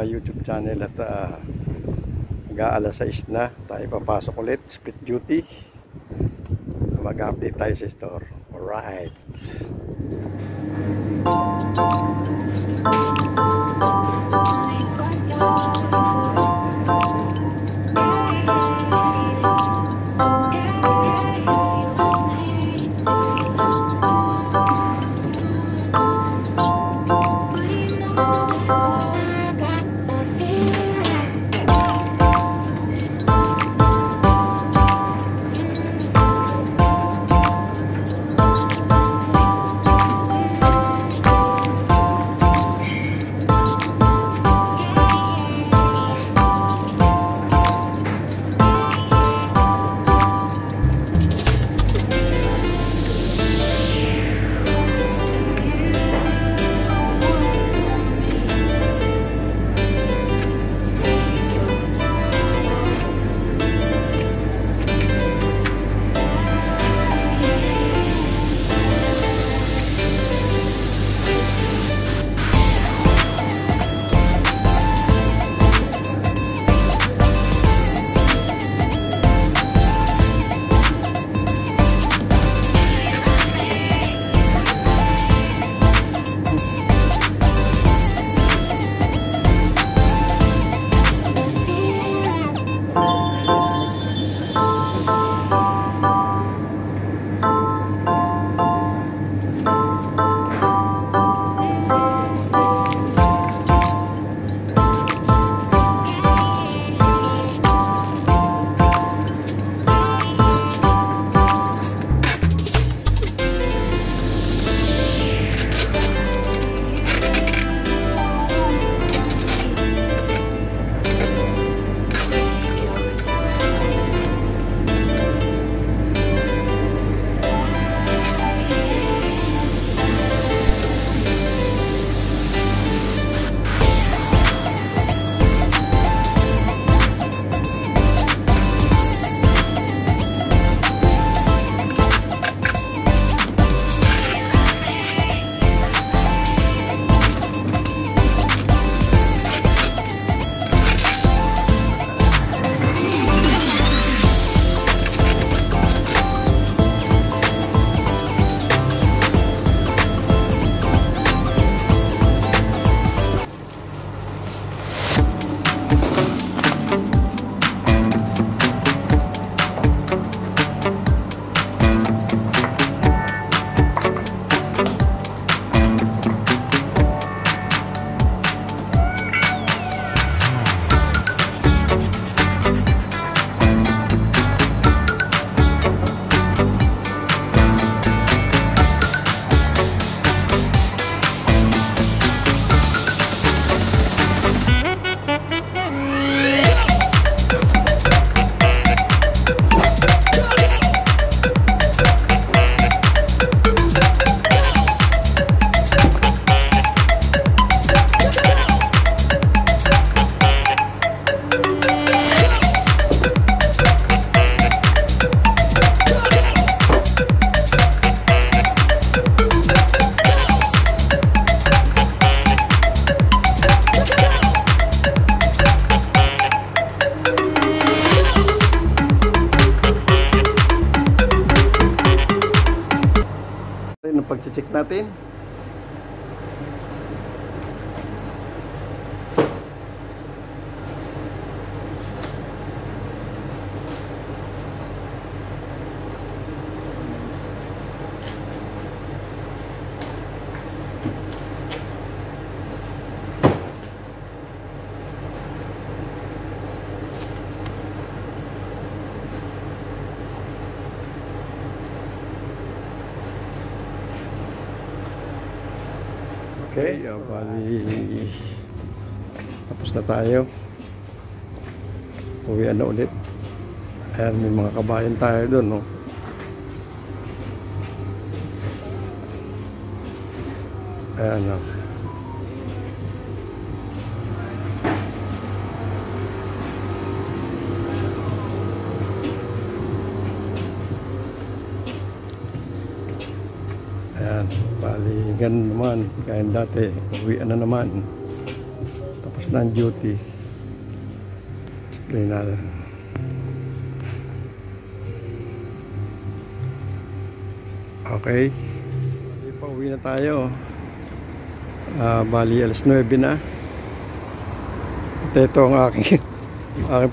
my YouTube channel at mag-aalas 6 na tayo papasok ulit, split duty, mag-update tayo sa store. Alright. Pag-check natin. Okay, bali tapos na tayo. Uwian na ulit. Ayan, may mga kabayan tayo doon, no? Ayan, no? Ayan, bali ganun naman, kaya dati uwian na naman. Tapos Tapos na ang duty. Display natin. Okay. Pauwi na tayo. Bali alas 9 na. At ito ang aking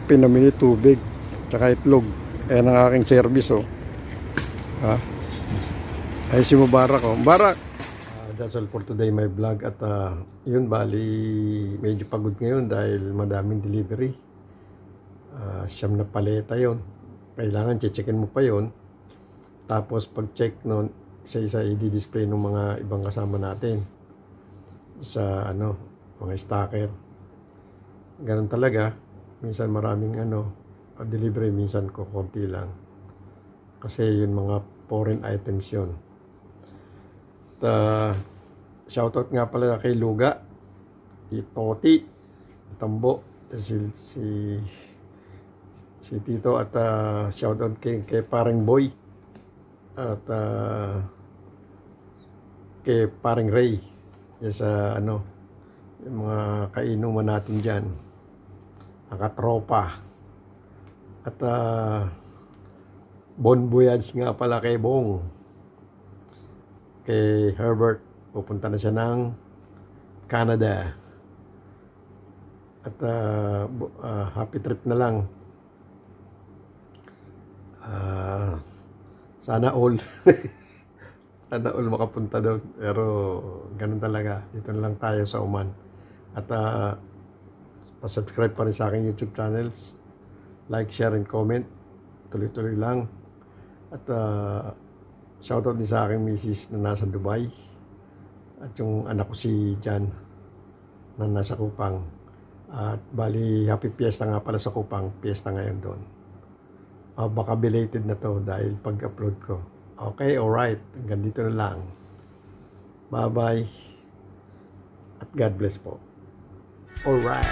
pinamili tubig tsaka itlog. Ayan ang aking service, oh. Ay si Mubarak, oh. Mubarak! That's all for today, my vlog. At yun, bali medyo pagod ngayon dahil madaming delivery. Siyam na paleta yun. Kailangan checkin mo pa yun. Tapos pag check nun, isa-isa i-display ng mga ibang kasama natin sa mga stacker. Ganun talaga. Minsan maraming delivery, minsan konti lang. Kasi yun mga foreign items yun. Shoutout nga pala kay Luga, Toti, Tambo, si Tito, at shoutout kay Paring Boy at kay Paring Ray. Yes, yung mga kainuman natin dyan, nakatropa. At Bon Voyage nga pala kay Bong, kay Herbert, pupunta na siya ng Canada. At happy trip na lang. Sana all sana all makapunta doon, pero ganun talaga, dito na lang tayo sa Oman. At pa-subscribe pa rin sa aking YouTube channels, like, share, and comment, tuloy-tuloy lang. At shoutout din sa aking misis na nasa Dubai, at yung anak ko si Jan na nasa Kupang. At bali happy fiesta nga pala sa Kupang, fiesta ngayon doon. Baka belated na to dahil pag-upload ko. Okay, alright. Hanggang dito na lang. Bye-bye. At God bless po. Alright.